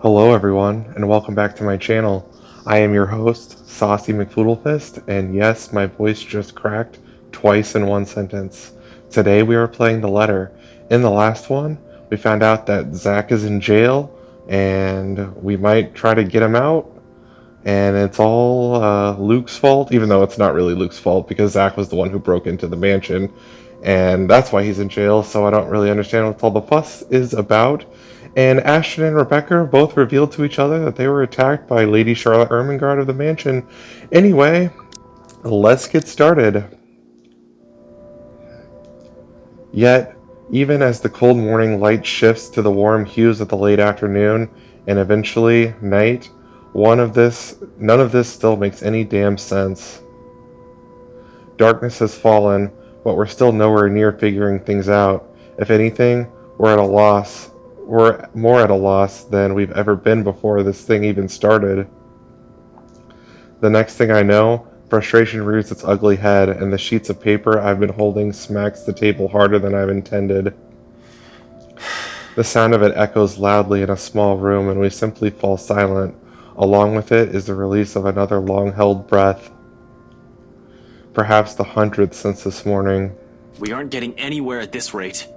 Hello, everyone, and welcome back to my channel. I am your host, Saucy McFoodlefist, and yes, my voice just cracked twice in one sentence. Today we are playing The Letter. In the last one, we found out that Zach is in jail, and we might try to get him out, and it's all Luke's fault, even though it's not really Luke's fault because Zach was the one who broke into the mansion, and that's why he's in jail. So I don't really understand what all the fuss is about. And Ashton and Rebecca both revealed to each other that they were attacked by Lady Charlotte Ermengarde of the mansion. Anyway, let's get started. Yet, even as the cold morning light shifts to the warm hues of the late afternoon and eventually night, none of this still makes any damn sense. Darkness has fallen, but we're still nowhere near figuring things out. If anything, we're at a loss. We're more at a loss than we've ever been before this thing even started. The next thing I know, frustration rears its ugly head, and the sheets of paper I've been holding smacks the table harder than I've intended. The sound of it echoes loudly in a small room, and we simply fall silent. Along with it is the release of another long-held breath, perhaps the 100th since this morning. We aren't getting anywhere at this rate.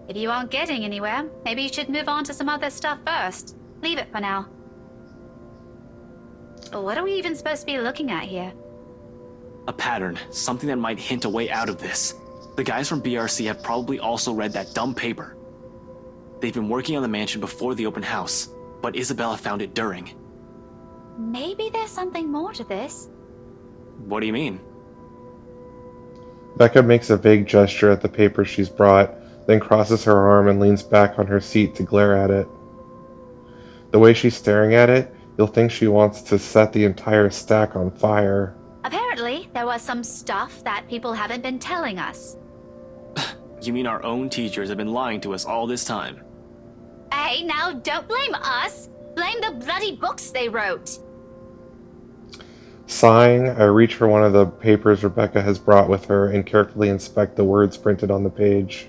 If you aren't getting anywhere, maybe you should move on to some other stuff first. Leave it for now. But what are we even supposed to be looking at here? A pattern, something that might hint a way out of this. The guys from BRC have probably also read that dumb paper. They've been working on the mansion before the open house, but Isabella found it during. Maybe there's something more to this. What do you mean? Becca makes a vague gesture at the paper she's brought, then crosses her arm and leans back on her seat to glare at it. The way she's staring at it, you'll think she wants to set the entire stack on fire. Apparently, there was some stuff that people haven't been telling us. You mean our own teachers have been lying to us all this time? Hey, now don't blame us! Blame the bloody books they wrote! Sighing, I reach for one of the papers Rebecca has brought with her and carefully inspect the words printed on the page.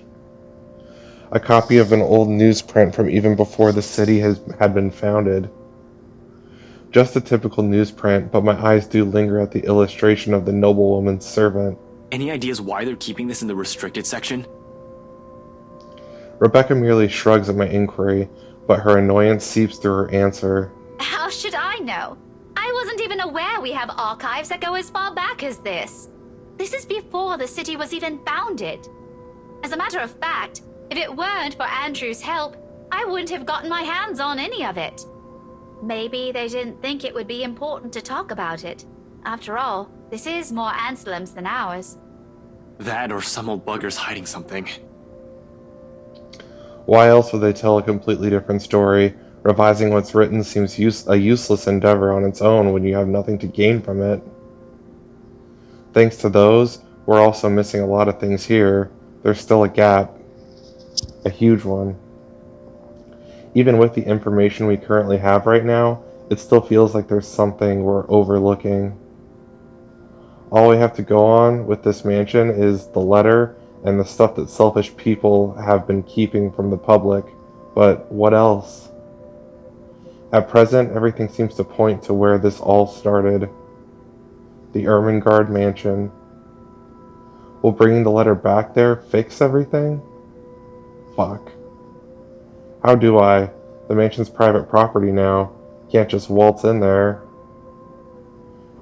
A copy of an old newsprint from even before the city had been founded. Just a typical newsprint, but my eyes do linger at the illustration of the noblewoman's servant. Any ideas why they're keeping this in the restricted section? Rebecca merely shrugs at my inquiry, but her annoyance seeps through her answer. How should I know? I wasn't even aware we have archives that go as far back as this. This is before the city was even founded. As a matter of fact, if it weren't for Andrew's help, I wouldn't have gotten my hands on any of it. Maybe they didn't think it would be important to talk about it. After all, this is more Anselm's than ours. That or some old bugger's hiding something. Why else would they tell a completely different story? Revising what's written seems a useless endeavor on its own when you have nothing to gain from it. Thanks to those, we're also missing a lot of things here. There's still a gap. A huge one. Even with the information we currently have right now, it still feels like there's something we're overlooking. All we have to go on with this mansion is the letter and the stuff that selfish people have been keeping from the public. But what else? At present, everything seems to point to where this all started. The Ermengarde mansion. Will bringing the letter back there fix everything? Fuck. How do I? The mansion's private property now. Can't just waltz in there.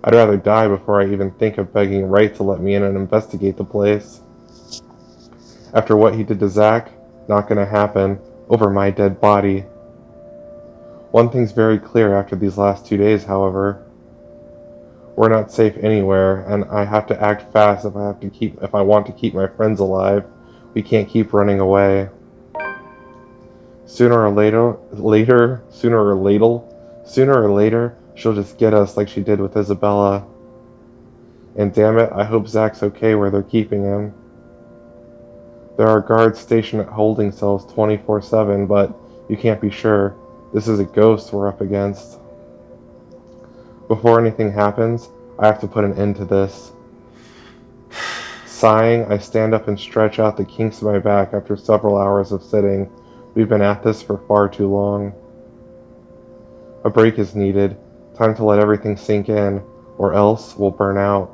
I'd rather die before I even think of begging Wright to let me in and investigate the place. After what he did to Zach, not gonna happen. Over my dead body. One thing's very clear after these last 2 days, however. We're not safe anywhere, and I have to act fast if I want to keep my friends alive. We can't keep running away. Sooner or later, she'll just get us like she did with Isabella. And damn it, I hope Zach's okay where they're keeping him. There are guards stationed at holding cells 24/7, but you can't be sure. This is a ghost we're up against. Before anything happens, I have to put an end to this. Sighing, I stand up and stretch out the kinks of my back after several hours of sitting. We've been at this for far too long. A break is needed. Time to let everything sink in, or else we'll burn out.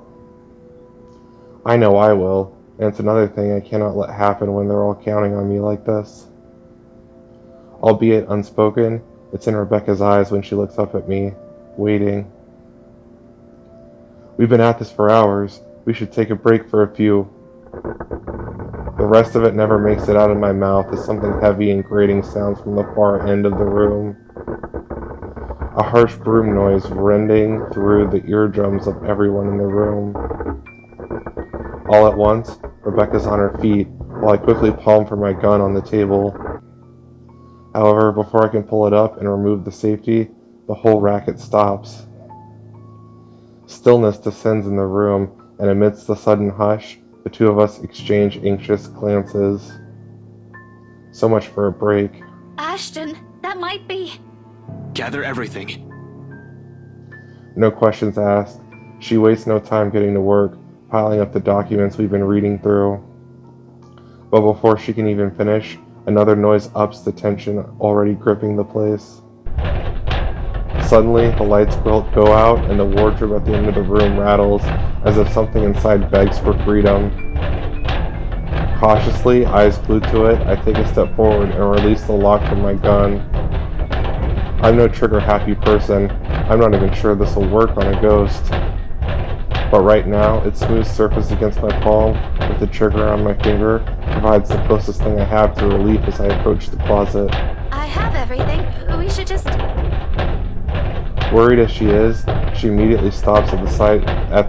I know I will, and it's another thing I cannot let happen when they're all counting on me like this. Albeit unspoken, it's in Rebecca's eyes when she looks up at me, waiting. We've been at this for hours. We should take a break for a few. The rest of it never makes it out of my mouth as something heavy and grating sounds from the far end of the room. A harsh broom noise rending through the eardrums of everyone in the room. All at once, Rebecca's on her feet, while I quickly palm for my gun on the table. However, before I can pull it up and remove the safety, the whole racket stops. Stillness descends in the room, and amidst the sudden hush, the two of us exchange anxious glances. So much for a break. Ashton, that might be... Gather everything. No questions asked. She wastes no time getting to work, piling up the documents we've been reading through. But before she can even finish, another noise ups the tension already gripping the place. Suddenly, the lights go out and the wardrobe at the end of the room rattles as if something inside begs for freedom. Cautiously, eyes glued to it, I take a step forward and release the lock from my gun. I'm no trigger-happy person. I'm not even sure this will work on a ghost. But right now, its smooth surface against my palm, with the trigger on my finger, provides the closest thing I have to relief as I approach the closet. I have everything. We should just... Worried as she is, she immediately stops at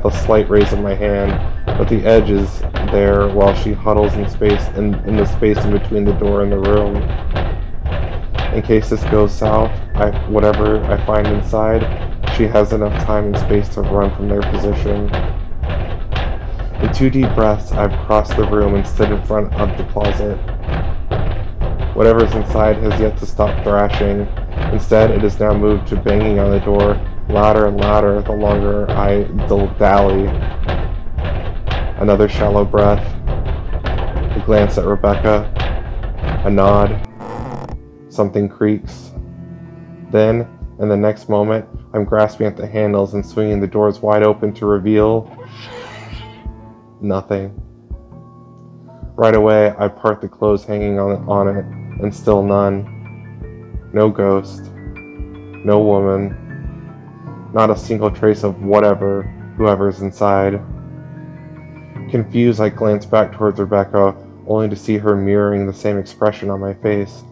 the slight raise of my hand, but the edge is there while she huddles in the space in between the door and the room. In case this goes south, whatever I find inside, she has enough time and space to run from their position. In 2 deep breaths, I've crossed the room and stood in front of the closet. Whatever's inside has yet to stop thrashing. Instead, it has now moved to banging on the door, louder and louder the longer I dally. Another shallow breath, a glance at Rebecca, a nod. Something creaks. Then, in the next moment, I'm grasping at the handles and swinging the doors wide open to reveal... nothing. Right away, I part the clothes hanging on it, and still none. No ghost. No woman. Not a single trace of whoever's inside. Confused, I glance back towards Rebecca, only to see her mirroring the same expression on my face.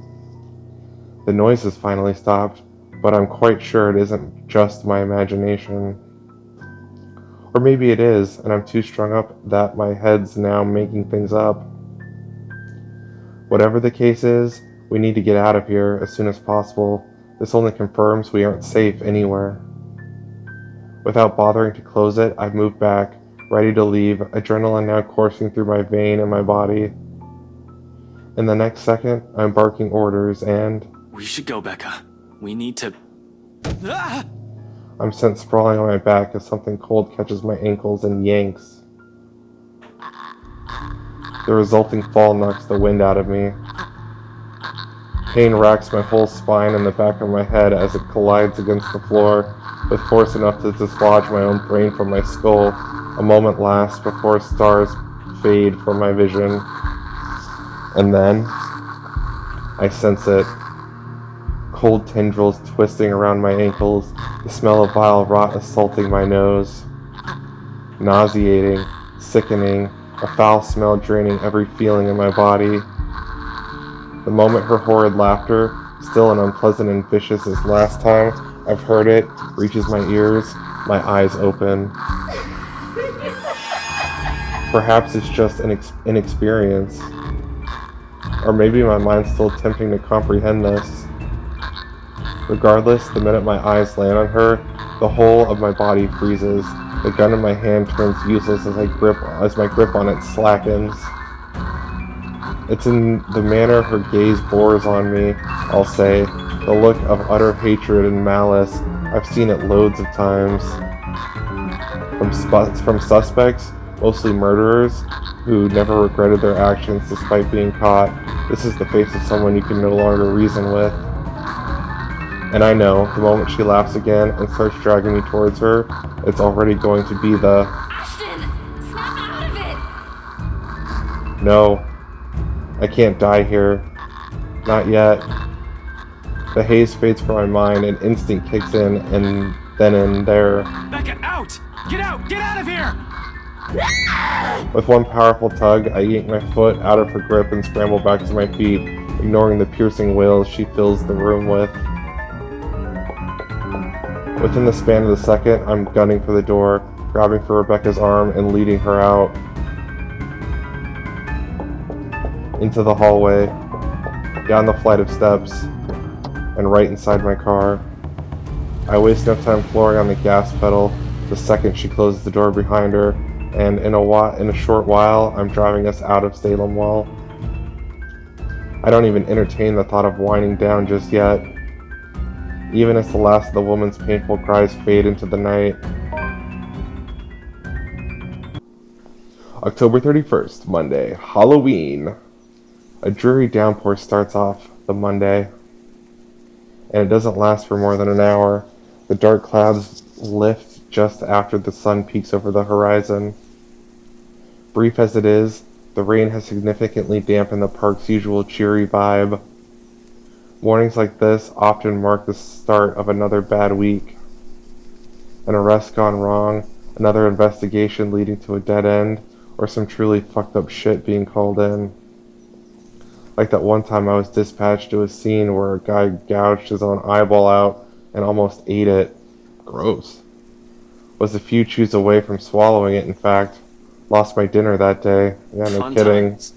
The noise has finally stopped, but I'm quite sure it isn't just my imagination. Or maybe it is, and I'm too strung up that my head's now making things up. Whatever the case is, we need to get out of here as soon as possible. This only confirms we aren't safe anywhere. Without bothering to close it, I've moved back, ready to leave, adrenaline now coursing through my vein and my body. In the next second, I'm barking orders and... We should go, Becca. We need to... Ah! I'm sent sprawling on my back as something cold catches my ankles and yanks. The resulting fall knocks the wind out of me. Pain racks my whole spine and the back of my head as it collides against the floor, with force enough to dislodge my own brain from my skull. A moment lasts before stars fade from my vision. And then, I sense it. Cold tendrils twisting around my ankles, the smell of vile rot assaulting my nose. Nauseating, sickening, a foul smell draining every feeling in my body. The moment her horrid laughter, still and unpleasant and vicious as last time I've heard it, reaches my ears, my eyes open. Perhaps it's just an inexperience. Or maybe my mind's still attempting to comprehend this. Regardless, the minute my eyes land on her, the whole of my body freezes. The gun in my hand turns useless as my grip on it slackens. It's in the manner her gaze bores on me, I'll say, the look of utter hatred and malice. I've seen it loads of times. From suspects, mostly murderers, who never regretted their actions despite being caught. This is the face of someone you can no longer reason with. And I know, the moment she laughs again and starts dragging me towards her, it's already going to be the, Ashton! Snap out of it! no, I can't die here. Not yet. The haze fades from my mind and instinct kicks in, and then in there. Becca, out! Get out! Get out of here! With one powerful tug, I yank my foot out of her grip and scramble back to my feet, ignoring the piercing wails she fills the room with. Within the span of the second, I'm gunning for the door, grabbing for Rebecca's arm and leading her out into the hallway, down the flight of steps, and right inside my car. I waste no time flooring on the gas pedal the second she closes the door behind her, and in a short while, I'm driving us out of Salem Well. I don't even entertain the thought of winding down just yet, even as the last of the woman's painful cries fade into the night. October 31st, Monday, Halloween. A dreary downpour starts off the Monday, and it doesn't last for more than an hour. The dark clouds lift just after the sun peaks over the horizon. Brief as it is, the rain has significantly dampened the park's usual cheery vibe. Mornings like this often mark the start of another bad week. An arrest gone wrong, another investigation leading to a dead end, or some truly fucked up shit being called in. Like that one time I was dispatched to a scene where a guy gouged his own eyeball out and almost ate it. Gross. Was a few chews away from swallowing it, in fact. Lost my dinner that day. Yeah, no Fun kidding. times.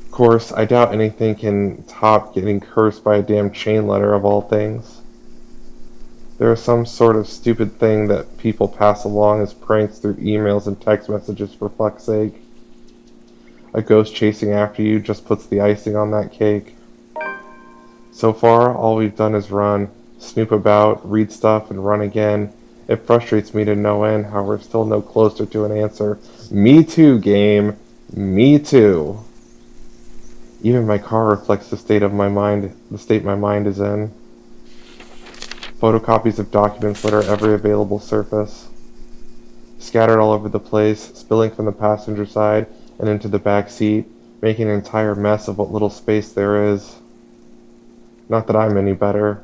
Of course, I doubt anything can top getting cursed by a damn chain letter of all things. There is some sort of stupid thing that people pass along as pranks through emails and text messages for fuck's sake. A ghost chasing after you just puts the icing on that cake. So far, all we've done is run, snoop about, read stuff, and run again. It frustrates me to no end how we're still no closer to an answer. Me too, game. Me too. Even my car reflects the state my mind is in. Photocopies of documents litter every available surface, scattered all over the place, spilling from the passenger side and into the back seat, making an entire mess of what little space there is. Not that I'm any better.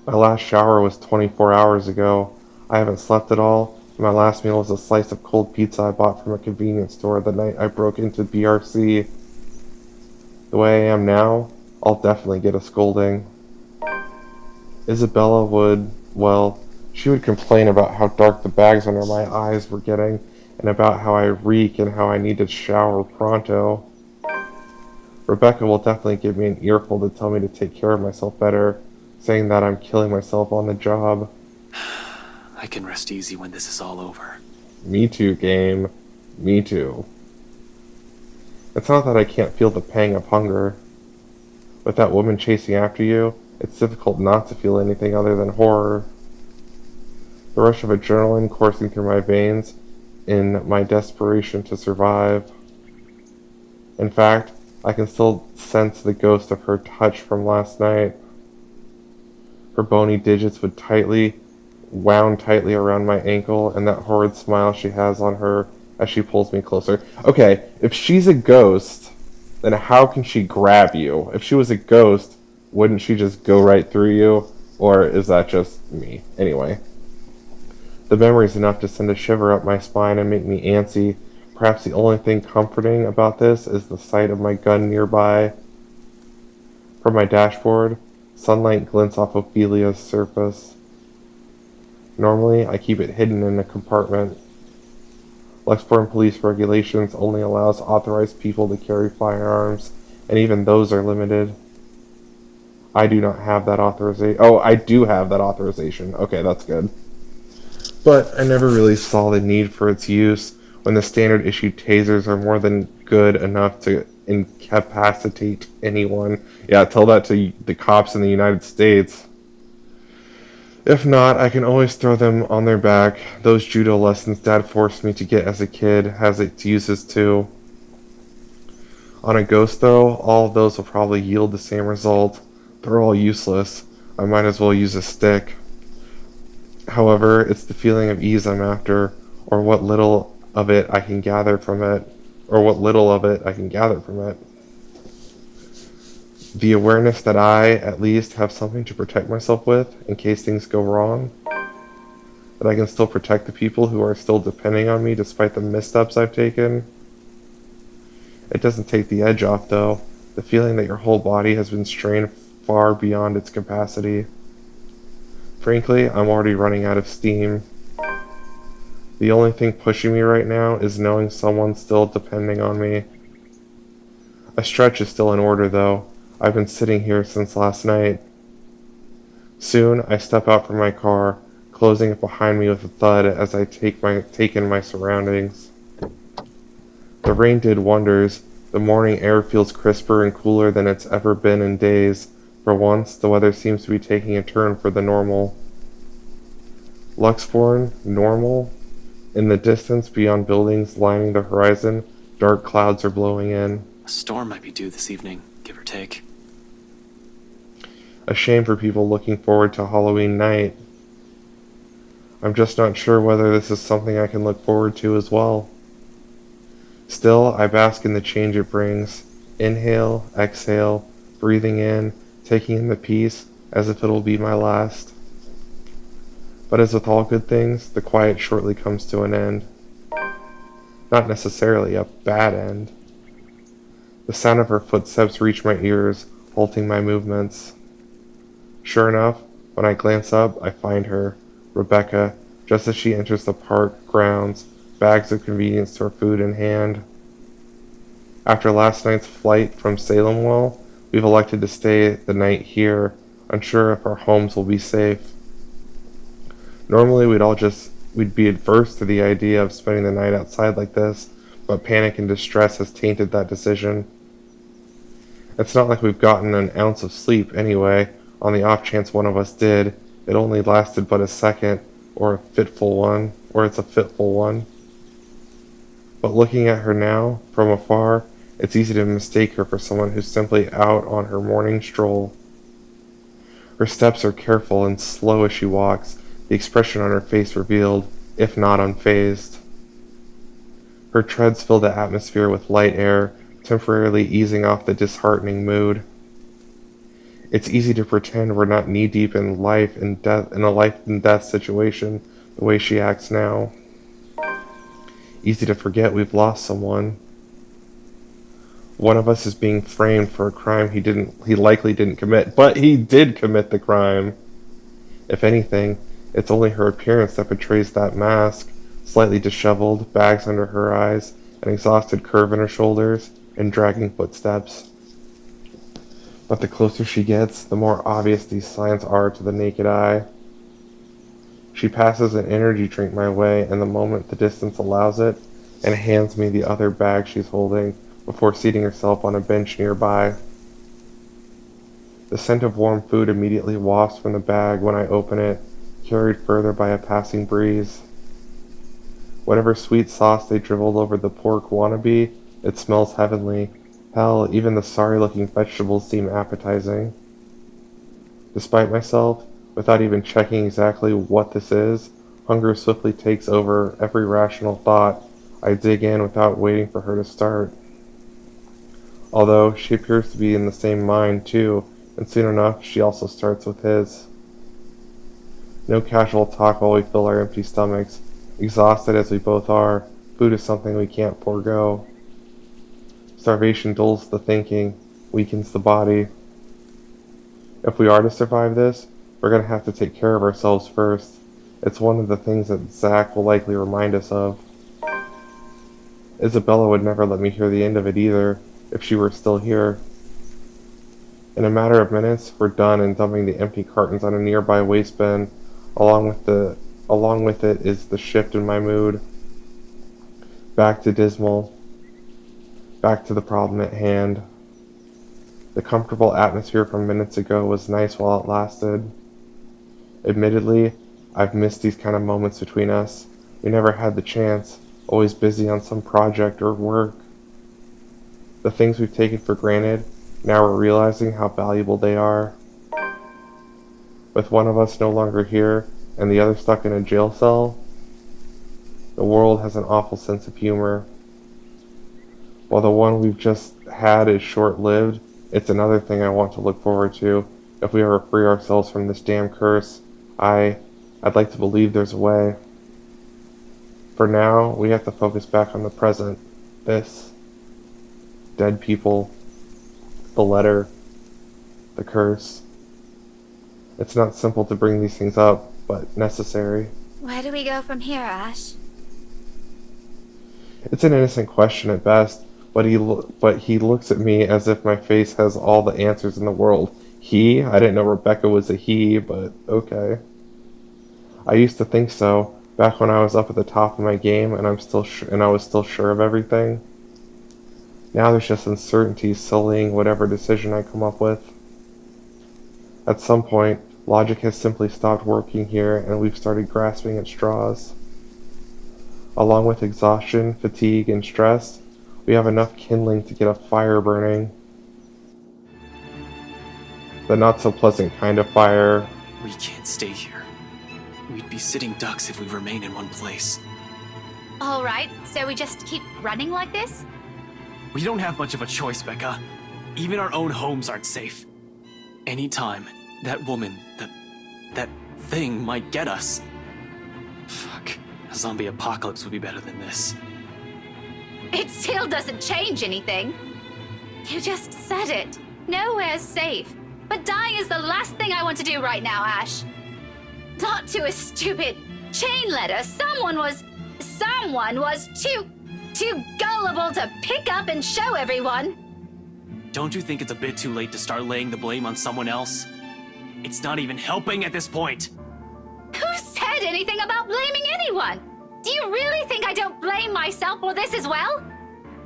My last shower was 24 hours ago. I haven't slept at all. My last meal was a slice of cold pizza I bought from a convenience store the night I broke into BRC. The way I am now, I'll definitely get a scolding. Isabella would, well, she would complain about how dark the bags under my eyes were getting, and about how I reek and how I need to shower pronto. Rebecca will definitely give me an earful to tell me to take care of myself better, saying that I'm killing myself on the job. I can rest easy when this is all over. Me too, game. Me too. It's not that I can't feel the pang of hunger. With that woman chasing after you, it's difficult not to feel anything other than horror. The rush of adrenaline coursing through my veins in my desperation to survive. In fact, I can still sense the ghost of her touch from last night. Her bony digits wound tightly around my ankle, and that horrid smile she has on her as she pulls me closer. Okay, if she's a ghost, then how can she grab you? If she was a ghost, wouldn't she just go right through you? Or is that just me? Anyway. The memory's enough to send a shiver up my spine and make me antsy. Perhaps the only thing comforting about this is the sight of my gun nearby. From my dashboard, sunlight glints off Ophelia's surface. Normally, I keep it hidden in a compartment. Luxport police regulations only allows authorized people to carry firearms, and even those are limited. I do not have that authorization. Oh, I do have that authorization. Okay, that's good. But I never really saw the need for its use when the standard issue tasers are more than good enough to incapacitate anyone. Yeah, tell that to the cops in the United States. If not, I can always throw them on their back. Those judo lessons Dad forced me to get as a kid has its uses too. On a ghost though, all of those will probably yield the same result. They're all useless. I might as well use a stick. However, it's the feeling of ease I'm after, or what little of it I can gather from it, or what little of it I can gather from it. The awareness that I, at least, have something to protect myself with in case things go wrong. That I can still protect the people who are still depending on me despite the missteps I've taken. It doesn't take the edge off, though. The feeling that your whole body has been strained far beyond its capacity. Frankly, I'm already running out of steam. The only thing pushing me right now is knowing someone's still depending on me. A stretch is still in order, though. I've been sitting here since last night. Soon, I step out from my car, closing it behind me with a thud as I take in my surroundings. The rain did wonders. The morning air feels crisper and cooler than it's ever been in days. For once, the weather seems to be taking a turn for the normal. Luxborn, normal? In the distance, beyond buildings lining the horizon, dark clouds are blowing in. A storm might be due this evening, give or take. A shame for people looking forward to Halloween night. I'm just not sure whether this is something I can look forward to as well. Still, I bask in the change it brings. Inhale, exhale, breathing in, taking in the peace as if it'll be my last. But as with all good things, the quiet shortly comes to an end. Not necessarily a bad end. The sound of her footsteps reach my ears, halting my movements. Sure enough, when I glance up, I find her, Rebecca, just as she enters the park grounds, bags of convenience store food in hand. After last night's flight from Salemwell, we've elected to stay the night here, unsure if our homes will be safe. Normally we'd be adverse to the idea of spending the night outside like this, but panic and distress has tainted that decision. It's not like we've gotten an ounce of sleep anyway. On the off chance one of us did, it only lasted but a second, or it's a fitful one. But looking at her now, from afar, it's easy to mistake her for someone who's simply out on her morning stroll. Her steps are careful and slow as she walks, the expression on her face revealed, if not unfazed. Her treads fill the atmosphere with light air, temporarily easing off the disheartening mood. It's easy to pretend we're not knee-deep in a life and death situation the way she acts now. Easy to forget we've lost someone. One of us is being framed for a crime he likely didn't commit, but he did commit the crime. If anything, it's only her appearance that betrays that mask, slightly disheveled, bags under her eyes, an exhausted curve in her shoulders, and dragging footsteps. But the closer she gets, the more obvious these signs are to the naked eye. She passes an energy drink my way, and the moment the distance allows it, and hands me the other bag she's holding, before seating herself on a bench nearby. The scent of warm food immediately wafts from the bag when I open it, carried further by a passing breeze. Whatever sweet sauce they dribbled over the pork wannabe, it smells heavenly. Hell, even the sorry-looking vegetables seem appetizing. Despite myself, without even checking exactly what this is, hunger swiftly takes over every rational thought. I dig in without waiting for her to start. Although, she appears to be in the same mind, too, and soon enough, she also starts with his. No casual talk while we fill our empty stomachs. Exhausted as we both are, food is something we can't forego. Starvation dulls the thinking, weakens the body. If we are to survive this, we're going to have to take care of ourselves first. It's one of the things that Zach will likely remind us of. Isabella would never let me hear the end of it either, if she were still here. In a matter of minutes, we're done and dumping the empty cartons on a nearby waste bin. Along with it is the shift in my mood. Back to dismal. Back to the problem at hand. The comfortable atmosphere from minutes ago was nice while it lasted. Admittedly, I've missed these kind of moments between us. We never had the chance, always busy on some project or work. The things we've taken for granted, now we're realizing how valuable they are. With one of us no longer here and the other stuck in a jail cell, the world has an awful sense of humor. While the one we've just had is short-lived, it's another thing I want to look forward to. If we ever free ourselves from this damn curse, I'd like to believe there's a way. For now, we have to focus back on the present. This. Dead people. The letter. The curse. It's not simple to bring these things up, but necessary. Where do we go from here, Ash? It's an innocent question at best, but he looks at me as if my face has all the answers in the world. He? I didn't know Rebecca was a he, but okay. I used to think so, back when I was up at the top of my game and I was still sure of everything. Now there's just uncertainty sullying whatever decision I come up with. At some point, logic has simply stopped working here and we've started grasping at straws. Along with exhaustion, fatigue, and stress, we have enough kindling to get a fire burning. The not so pleasant kind of fire. We can't stay here. We'd be sitting ducks if we remain in one place. Alright, so we just keep running like this? We don't have much of a choice, Becca. Even our own homes aren't safe. Anytime, that woman, that thing might get us. Fuck. A zombie apocalypse would be better than this. It still doesn't change anything. You just said it. Nowhere's safe. But dying is the last thing I want to do right now, Ash. Not to a stupid chain letter. Someone was too gullible to pick up and show everyone. Don't you think it's a bit too late to start laying the blame on someone else? It's not even helping at this point. Who said anything about blaming anyone? Do you really think I don't blame myself for this as well?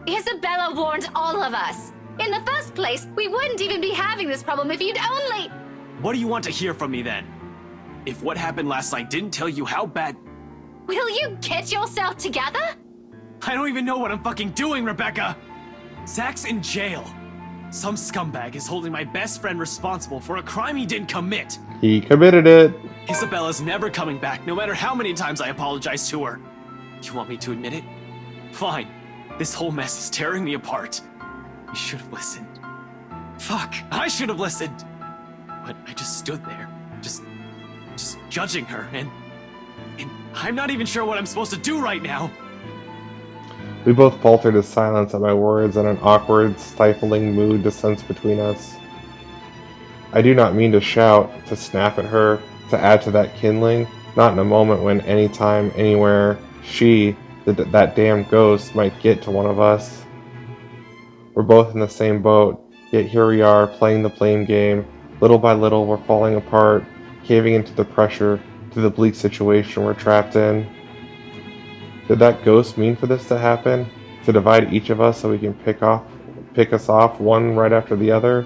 Isabella warned all of us. In the first place, we wouldn't even be having this problem if you'd only... What do you want to hear from me then? If what happened last night didn't tell you how bad... Will you get yourself together? I don't even know what I'm fucking doing, Rebecca! Zach's in jail. Some scumbag is holding my best friend responsible for a crime he didn't commit. He committed it. Isabella's never coming back, no matter how many times I apologize to her. You want me to admit it? Fine. This whole mess is tearing me apart. You should have listened. Fuck, I should have listened. But I just stood there, just judging her, and I'm not even sure what I'm supposed to do right now. We both faltered as silence at my words, and an awkward, stifling mood descends between us. I do not mean to shout, to snap at her, to add to that kindling, not in a moment when anytime, anywhere, that damn ghost, might get to one of us. We're both in the same boat, yet here we are, playing the blame game. Little by little, we're falling apart, caving into the pressure, to the bleak situation we're trapped in. Did that ghost mean for this to happen? To divide each of us so we can pick us off one right after the other?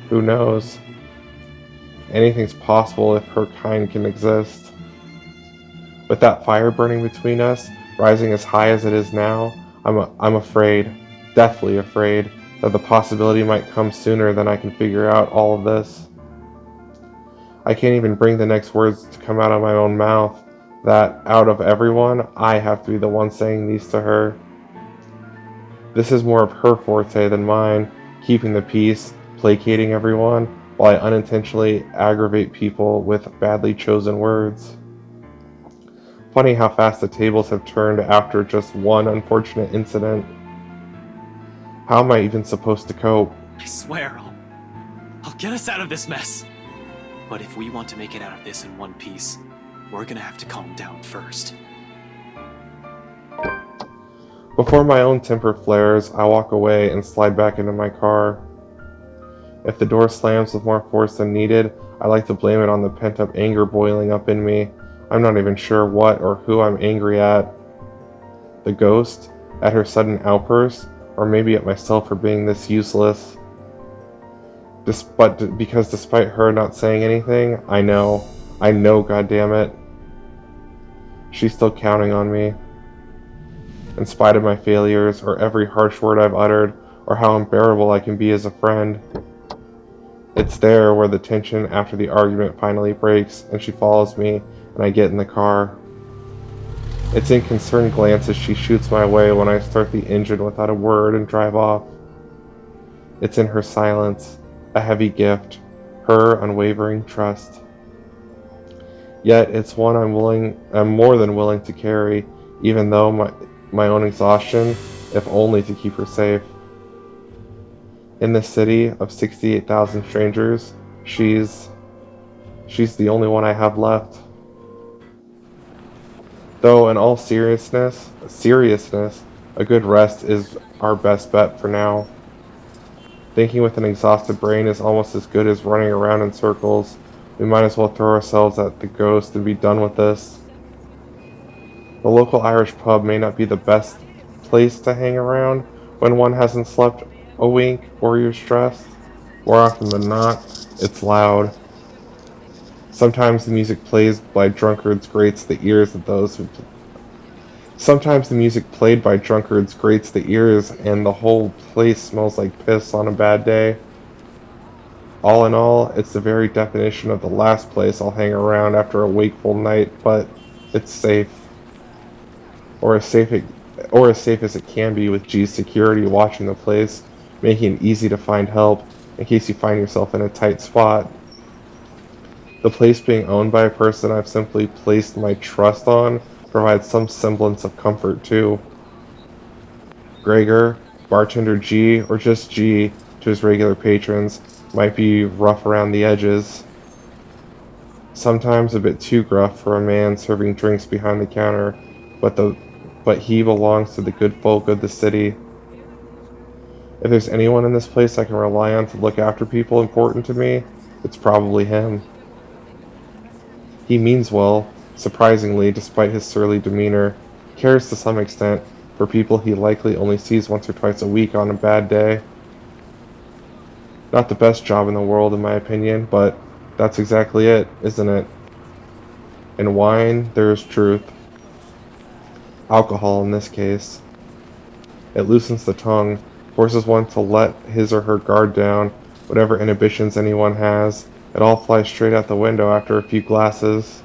Who knows? Anything's possible if her kind can exist. With that fire burning between us, rising as high as it is now, I'm afraid, deathly afraid, that the possibility might come sooner than I can figure out all of this. I can't even bring the next words to come out of my own mouth, that, out of everyone, I have to be the one saying these to her. This is more of her forte than mine, keeping the peace, placating everyone, while I unintentionally aggravate people with badly chosen words. Funny how fast the tables have turned after just one unfortunate incident. How am I even supposed to cope? I swear, I'll get us out of this mess. But if we want to make it out of this in one piece, we're gonna have to calm down first. Before my own temper flares, I walk away and slide back into my car. If the door slams with more force than needed, I like to blame it on the pent-up anger boiling up in me. I'm not even sure what or who I'm angry at. The ghost, at her sudden outburst, or maybe at myself for being this useless. Because despite her not saying anything, I know, goddammit, she's still counting on me. In spite of my failures, or every harsh word I've uttered, or how unbearable I can be as a friend. It's there where the tension after the argument finally breaks, and she follows me, and I get in the car. It's in concerned glances she shoots my way when I start the engine without a word and drive off. It's in her silence, a heavy gift, her unwavering trust. Yet it's one I'm more than willing to carry, even though my own exhaustion, if only to keep her safe. In this city of 68,000 strangers, she's the only one I have left. Though in all seriousness, a good rest is our best bet for now. Thinking with an exhausted brain is almost as good as running around in circles. We might as well throw ourselves at the ghost and be done with this. The local Irish pub may not be the best place to hang around when one hasn't slept a wink or you're stressed. More often than not, it's loud. Sometimes the music played by drunkards grates the ears, and the whole place smells like piss on a bad day. All in all, it's the very definition of the last place I'll hang around after a wakeful night, but it's safe. Or as safe as it can be, with G's security watching the place, making it easy to find help in case you find yourself in a tight spot. The place being owned by a person I've simply placed my trust on provides some semblance of comfort too. Gregor, bartender G, or just G to his regular patrons, might be rough around the edges. Sometimes a bit too gruff for a man serving drinks behind the counter, but he belongs to the good folk of the city. If there's anyone in this place I can rely on to look after people important to me, it's probably him. He means well, surprisingly, despite his surly demeanor, cares to some extent for people he likely only sees once or twice a week on a bad day. Not the best job in the world, in my opinion, but that's exactly it, isn't it? In wine, there is truth. Alcohol, in this case. It loosens the tongue, forces one to let his or her guard down, whatever inhibitions anyone has. It all flies straight out the window after a few glasses.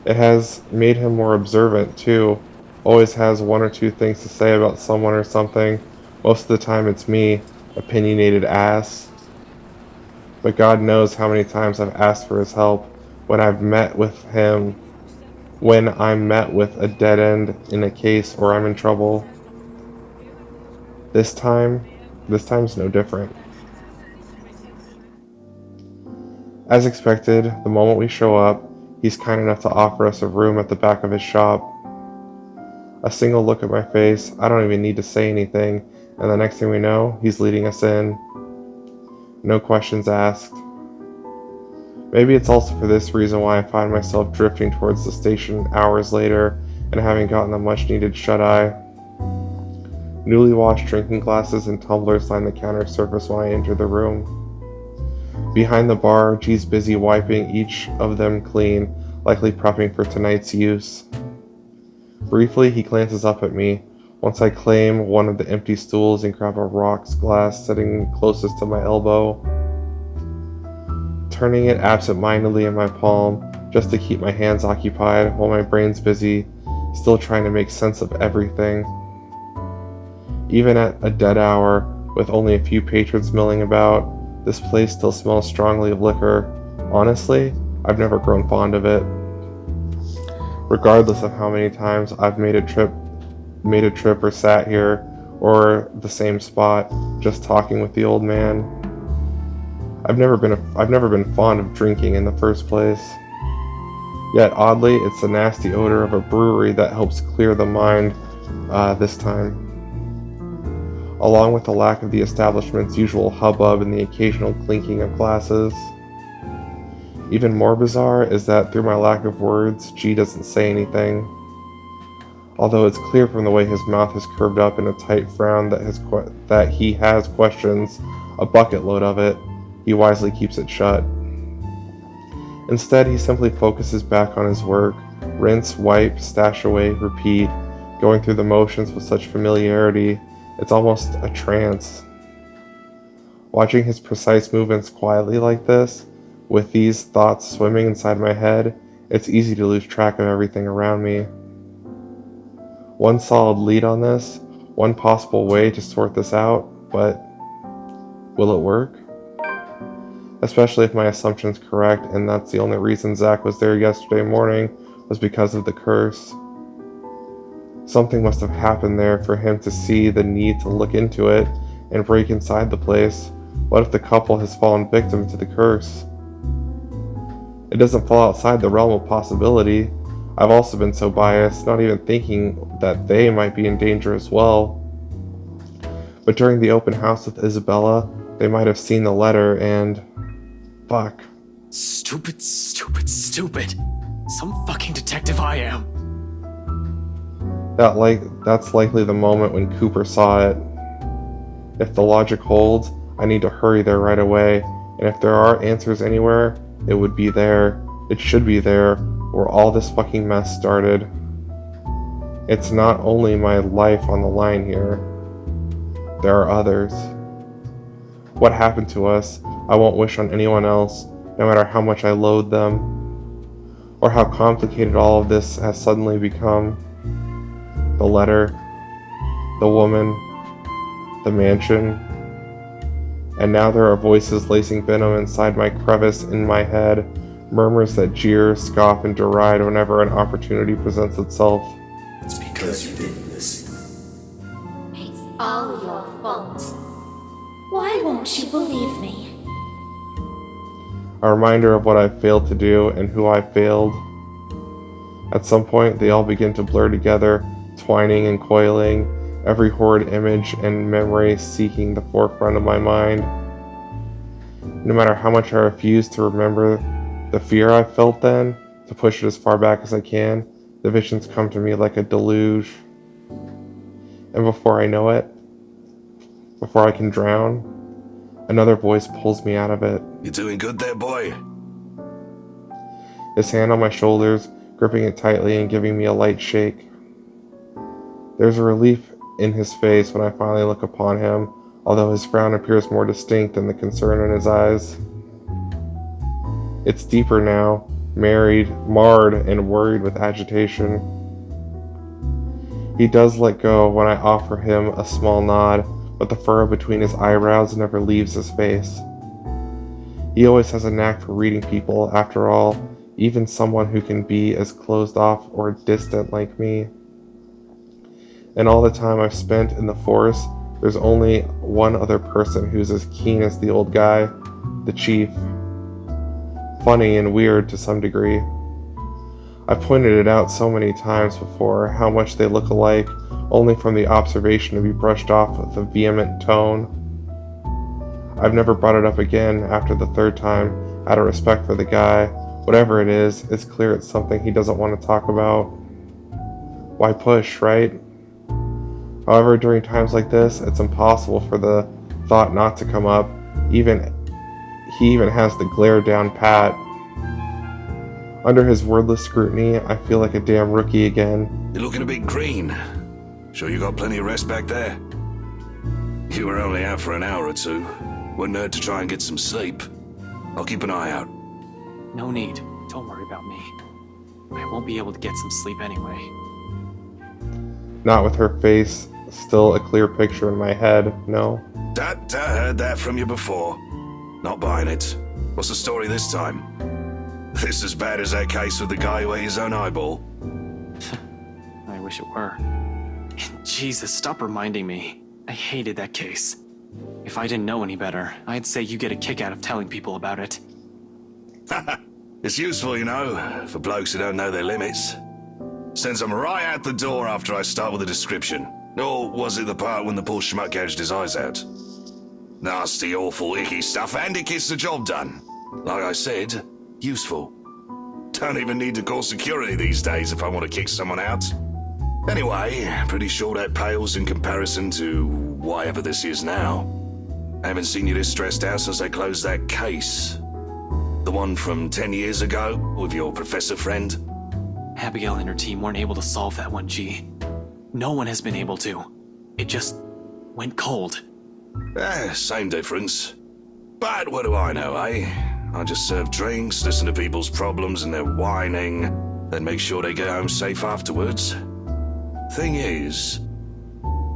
It has made him more observant, too. Always has one or two things to say about someone or something. Most of the time it's me, opinionated ass. But God knows how many times I've asked for his help when I'm met with a dead end in a case or I'm in trouble. This time's no different. As expected, the moment we show up, he's kind enough to offer us a room at the back of his shop. A single look at my face, I don't even need to say anything, and the next thing we know, he's leading us in. No questions asked. Maybe it's also for this reason why I find myself drifting towards the station hours later and having gotten a much-needed shut-eye. Newly washed drinking glasses and tumblers line the counter surface when I enter the room. Behind the bar, G's busy wiping each of them clean, likely prepping for tonight's use. Briefly, he glances up at me, once I claim one of the empty stools and grab a rocks glass sitting closest to my elbow. Turning it absent-mindedly in my palm, just to keep my hands occupied while my brain's busy, still trying to make sense of everything. Even at a dead hour, with only a few patrons milling about, this place still smells strongly of liquor. Honestly, I've never grown fond of it. Regardless of how many times I've made a trip or sat here, or the same spot, just talking with the old man. I've never been fond of drinking in the first place. Yet oddly, it's the nasty odor of a brewery that helps clear the mind this time. Along with the lack of the establishment's usual hubbub and the occasional clinking of glasses. Even more bizarre is that through my lack of words, G doesn't say anything. Although it's clear from the way his mouth is curved up in a tight frown that he has questions, a bucket load of it, he wisely keeps it shut. Instead, he simply focuses back on his work, rinse, wipe, stash away, repeat, going through the motions with such familiarity. It's almost a trance. Watching his precise movements quietly like this, with these thoughts swimming inside my head, it's easy to lose track of everything around me. One solid lead on this, one possible way to sort this out, but will it work? Especially if my assumption's correct and that's the only reason Zach was there yesterday morning was because of the curse. Something must have happened there for him to see the need to look into it and break inside the place. What if the couple has fallen victim to the curse? It doesn't fall outside the realm of possibility. I've also been so biased, not even thinking that they might be in danger as well. But during the open house with Isabella, they might have seen the letter and... fuck. Stupid, stupid, stupid. Some fucking detective I am. That's likely the moment when Cooper saw it. If the logic holds, I need to hurry there right away, and if there are answers anywhere, it would be there. It should be there, where all this fucking mess started. It's not only my life on the line here. There are others. What happened to us, I won't wish on anyone else, no matter how much I loathe them, or how complicated all of this has suddenly become. The letter, the woman, the mansion, and now there are voices lacing venom inside my crevice in my head, murmurs that jeer, scoff, and deride whenever an opportunity presents itself. It's because you didn't listen. It's all your fault. Why won't you believe me? A reminder of what I've failed to do and who I failed. At some point, they all begin to blur together, twining and coiling, every horrid image and memory seeking the forefront of my mind. No matter how much I refuse to remember the fear I felt then, to push it as far back as I can, the visions come to me like a deluge. And before I know it, before I can drown, another voice pulls me out of it. You're doing good there, boy. His hand on my shoulders, gripping it tightly and giving me a light shake. There's a relief in his face when I finally look upon him, although his frown appears more distinct than the concern in his eyes. It's deeper now, marred and worried with agitation. He does let go when I offer him a small nod, but the furrow between his eyebrows never leaves his face. He always has a knack for reading people, after all, even someone who can be as closed off or distant like me. And all the time I've spent in the forest, there's only one other person who's as keen as the old guy, the chief. Funny and weird to some degree. I've pointed it out so many times before, how much they look alike, only from the observation to be brushed off with a vehement tone. I've never brought it up again after the third time, out of respect for the guy. Whatever it is, it's clear it's something he doesn't want to talk about. Why push, right? However, during times like this, it's impossible for the thought not to come up. He even has the glare down pat. Under his wordless scrutiny, I feel like a damn rookie again. You're looking a bit green. Sure you got plenty of rest back there? You were only out for an hour or two. Wouldn't hurt to try and get some sleep. I'll keep an eye out. No need. Don't worry about me. I won't be able to get some sleep anyway. Not with her face still a clear picture in my head, no. I heard that from you before. Not buying it. What's the story this time? This as bad as that case with the guy who ate his own eyeball? I wish it were. Jesus, stop reminding me. I hated that case. If I didn't know any better, I'd say you get a kick out of telling people about it. It's useful, you know, for blokes who don't know their limits. Sends them right out the door after I start with a description. Or was it the part when the poor schmuck gouged his eyes out? Nasty, awful, icky stuff, and it gets the job done. Like I said, useful. Don't even need to call security these days if I want to kick someone out. Anyway, pretty sure that pales in comparison to whatever this is now. I haven't seen you this stressed out since I closed that case. The one from 10 years ago, with your professor friend. Abigail and her team weren't able to solve that one, G. No one has been able to. It just went cold. Same difference. But what do I know, eh? I just serve drinks, listen to people's problems and their whining, then make sure they get home safe afterwards. Thing is,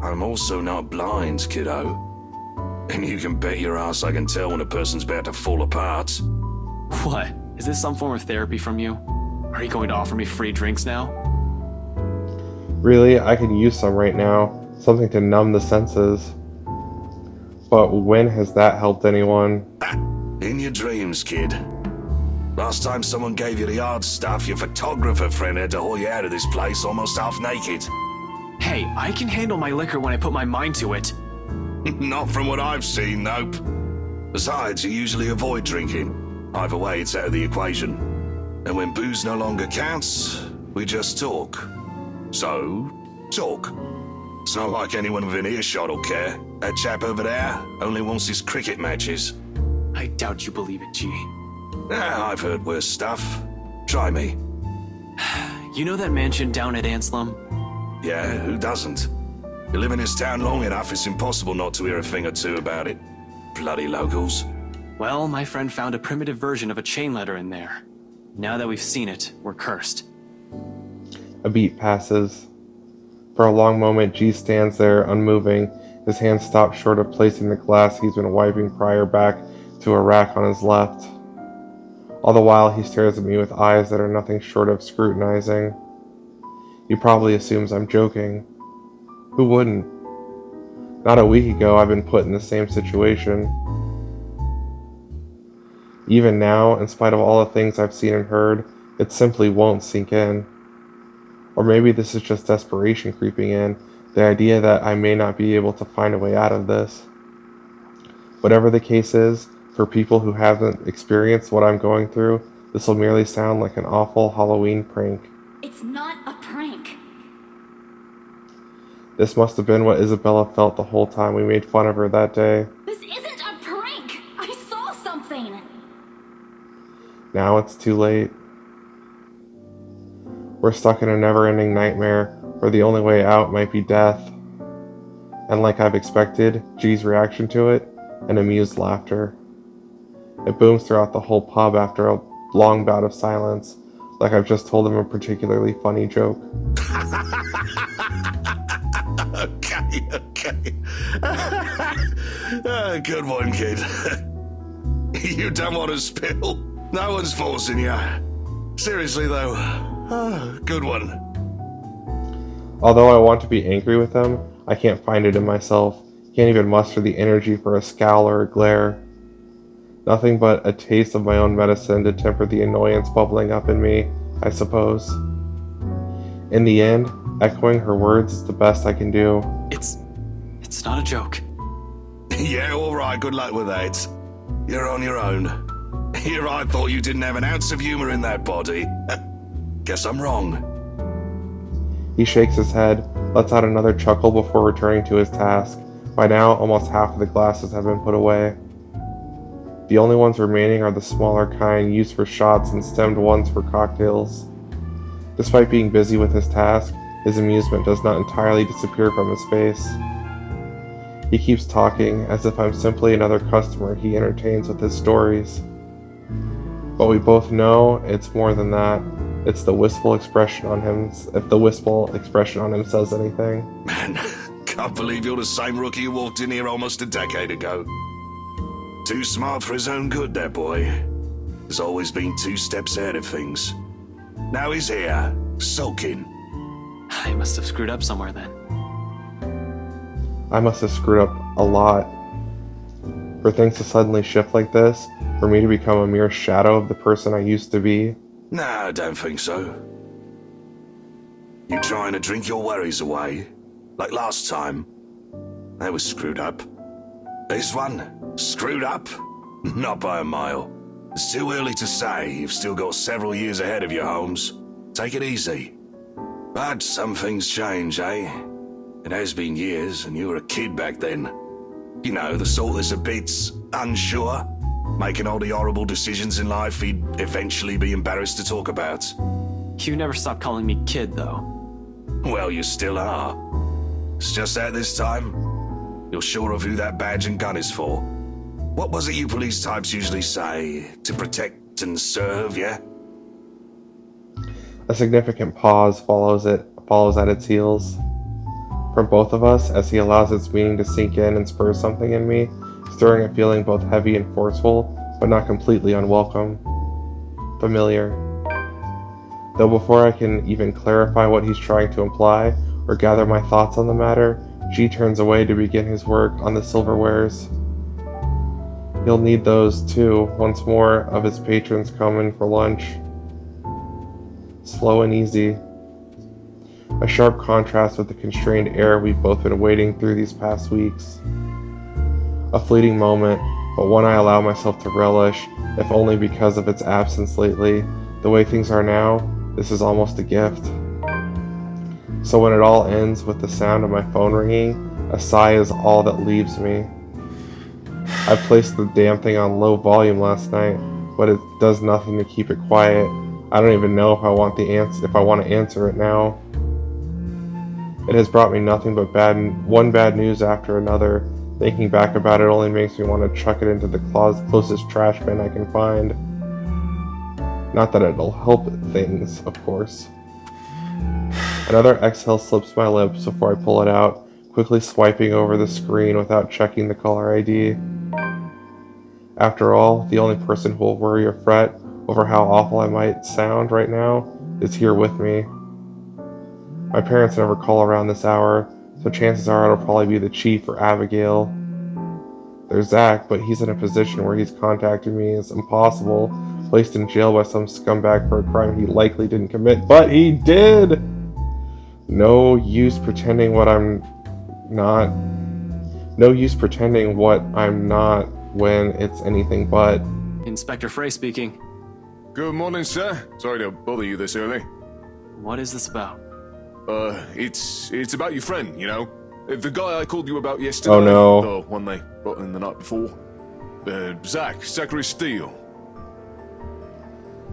I'm also not blind, kiddo. And you can bet your ass I can tell when a person's about to fall apart. What? Is this some form of therapy from you? Are you going to offer me free drinks now? Really, I could use some right now, something to numb the senses. But when has that helped anyone? In your dreams, kid. Last time someone gave you the hard stuff, your photographer friend had to haul you out of this place almost half naked. Hey, I can handle my liquor when I put my mind to it. Not from what I've seen, nope. Besides, you usually avoid drinking. Either way, it's out of the equation. And when booze no longer counts, we just talk. So, talk. It's not like anyone within earshot will care. That chap over there only wants his cricket matches. I doubt you believe it, G. I've heard worse stuff. Try me. You know that mansion down at Anslem? Yeah, who doesn't? You live in this town long enough, it's impossible not to hear a thing or two about it. Bloody locals. Well, my friend found a primitive version of a chain letter in there. Now that we've seen it, we're cursed. A beat passes. For a long moment, G stands there, unmoving, his hand stopped short of placing the glass he's been wiping prior back to a rack on his left. All the while, he stares at me with eyes that are nothing short of scrutinizing. He probably assumes I'm joking. Who wouldn't? Not a week ago, I've been put in the same situation. Even now, in spite of all the things I've seen and heard, it simply won't sink in. Or maybe this is just desperation creeping in, the idea that I may not be able to find a way out of this. Whatever the case is, for people who haven't experienced what I'm going through, this will merely sound like an awful Halloween prank. It's not a prank. This must have been what Isabella felt the whole time we made fun of her that day. This isn't a prank! I saw something! Now it's too late. We're stuck in a never-ending nightmare where the only way out might be death. And like I've expected, G's reaction to it, an amused laughter. It booms throughout the whole pub after a long bout of silence, like I've just told him a particularly funny joke. Okay. Good one, kid. You don't want to spill. No one's forcing you. Seriously, though. Good one. Although I want to be angry with him, I can't find it in myself. Can't even muster the energy for a scowl or a glare. Nothing but a taste of my own medicine to temper the annoyance bubbling up in me, I suppose. In the end, echoing her words is the best I can do. It's not a joke. Yeah, alright, good luck with that. You're on your own. Here I thought you didn't have an ounce of humor in that body. Guess I'm wrong. He shakes his head, lets out another chuckle before returning to his task. By now, almost half of the glasses have been put away. The only ones remaining are the smaller kind used for shots and stemmed ones for cocktails. Despite being busy with his task, his amusement does not entirely disappear from his face. He keeps talking as if I'm simply another customer he entertains with his stories. But we both know it's more than that. It's the wistful expression on him, if the wistful expression on him says anything. Man, can't believe you're the same rookie who walked in here almost a decade ago. Too smart for his own good, that boy. Has always been 2 steps ahead of things. Now he's here, sulking. I must have screwed up somewhere then. I must have screwed up a lot. For things to suddenly shift like this, for me to become a mere shadow of the person I used to be. Nah, I don't think so. You trying to drink your worries away? Like last time? That was screwed up. This one? Screwed up? Not by a mile. It's too early to say. You've still got several years ahead of you, Holmes. Take it easy. But some things change, eh? It has been years, and you were a kid back then. You know, the sort that's a bit unsure, making all the horrible decisions in life he'd eventually be embarrassed to talk about. You never stop calling me kid, though. Well, you still are. It's just at this time, you're sure of who that badge and gun is for. What was it you police types usually say? To protect and serve, yeah? A significant pause follows at its heels. From both of us, as he allows its meaning to sink in and spur something in me, stirring a feeling both heavy and forceful, but not completely unwelcome. Familiar. Though before I can even clarify what he's trying to imply, or gather my thoughts on the matter, G turns away to begin his work on the silverwares. He'll need those too, once more of his patrons come in for lunch. Slow and easy. A sharp contrast with the constrained air we've both been wading through these past weeks. A fleeting moment, but one I allow myself to relish, if only because of its absence lately. The way things are now, this is almost a gift. So when it all ends with the sound of my phone ringing, a sigh is all that leaves me. I placed the damn thing on low volume last night, but it does nothing to keep it quiet. I don't even know if I want to answer it now. It has brought me nothing but one bad news after another. Thinking back about it only makes me want to chuck it into the closest trash bin I can find. Not that it'll help things, of course. Another exhale slips my lips before I pull it out, quickly swiping over the screen without checking the caller ID. After all, the only person who will worry or fret over how awful I might sound right now is here with me. My parents never call around this hour, so chances are it'll probably be the chief or Abigail. There's Zach, but he's in a position where he's contacting me as impossible, placed in jail by some scumbag for a crime he likely didn't commit, but he did! No use pretending what I'm not when it's anything but. Inspector Frey speaking. Good morning, sir. Sorry to bother you this early. What is this about? It's about your friend, you know? The guy I called you about yesterday. Oh no. The one they brought in the night before. Zachary Steele.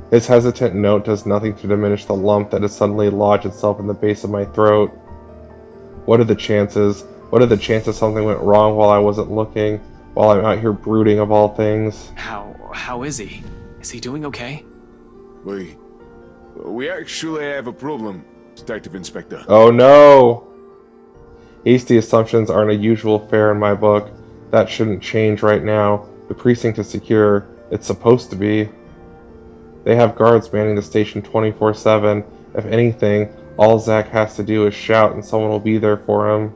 His hesitant note does nothing to diminish the lump that has suddenly lodged itself in the base of my throat. What are the chances? What are the chances something went wrong while I wasn't looking? While I'm out here brooding of all things? How is he? Is he doing okay? We actually have a problem, Detective Inspector. Oh no! Hasty assumptions aren't a usual fare in my book. That shouldn't change right now. The precinct is secure. It's supposed to be. They have guards manning the station 24/7. If anything, all Zach has to do is shout and someone will be there for him.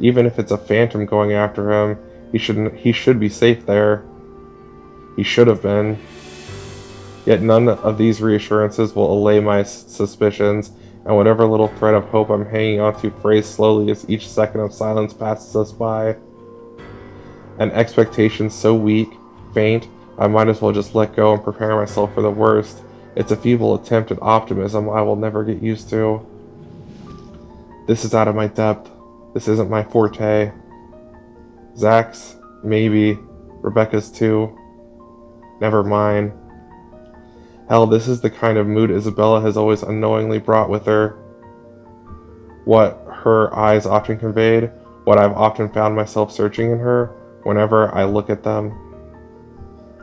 Even if it's a phantom going after him, he should be safe there. He should have been. Yet none of these reassurances will allay my suspicions, and whatever little thread of hope I'm hanging onto frays slowly as each second of silence passes us by. An expectation so weak, faint, I might as well just let go and prepare myself for the worst. It's a feeble attempt at optimism I will never get used to. This is out of my depth. This isn't my forte. Zach's, maybe. Rebecca's too. Never mine. Hell, this is the kind of mood Isabella has always unknowingly brought with her. What her eyes often conveyed, what I've often found myself searching in her whenever I look at them.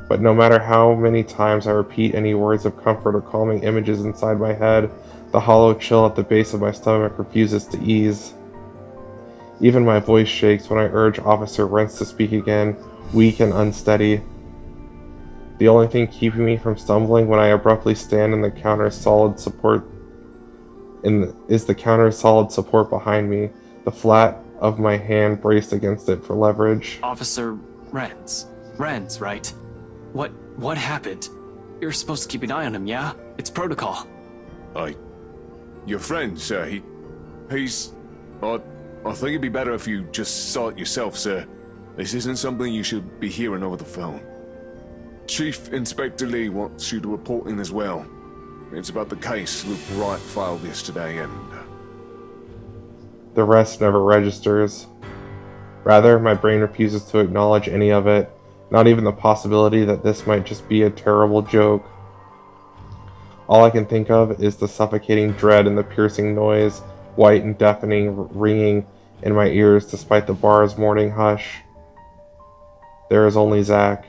But no matter how many times I repeat any words of comfort or calming images inside my head, the hollow chill at the base of my stomach refuses to ease. Even my voice shakes when I urge Officer Rents to speak again, weak and unsteady. The only thing keeping me from stumbling when I abruptly stand in the counter's solid support is the counter's solid support behind me, the flat of my hand braced against it for leverage. Officer Renz, right? What happened? You're supposed to keep an eye on him, yeah? It's protocol. Your friend, sir, he's... I think it'd be better if you just saw it yourself, sir. This isn't something you should be hearing over the phone. Chief Inspector Lee wants you to report in as well. It's about the case Luke Wright filed yesterday, and... The rest never registers. Rather, my brain refuses to acknowledge any of it, not even the possibility that this might just be a terrible joke. All I can think of is the suffocating dread and the piercing noise, white and deafening, ringing in my ears despite the bar's morning hush. There is only Zach.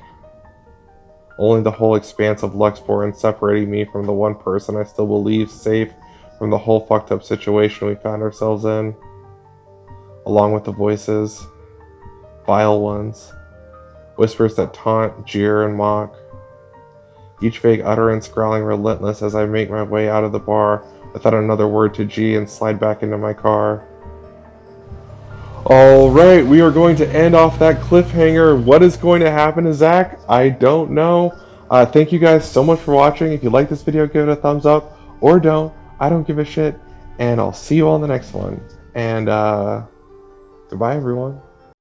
Only the whole expanse of Luxport separating me from the one person I still believe safe from the whole fucked up situation we found ourselves in. Along with the voices. Vile ones. Whispers that taunt, jeer, and mock. Each vague utterance growling relentless as I make my way out of the bar without another word to G and slide back into my car. Alright, we are going to end off that cliffhanger. What is going to happen to Zach? I don't know. Thank you guys so much for watching. If you like this video, give it a thumbs up. Or don't. I don't give a shit. And I'll see you all in the next one. And, goodbye everyone.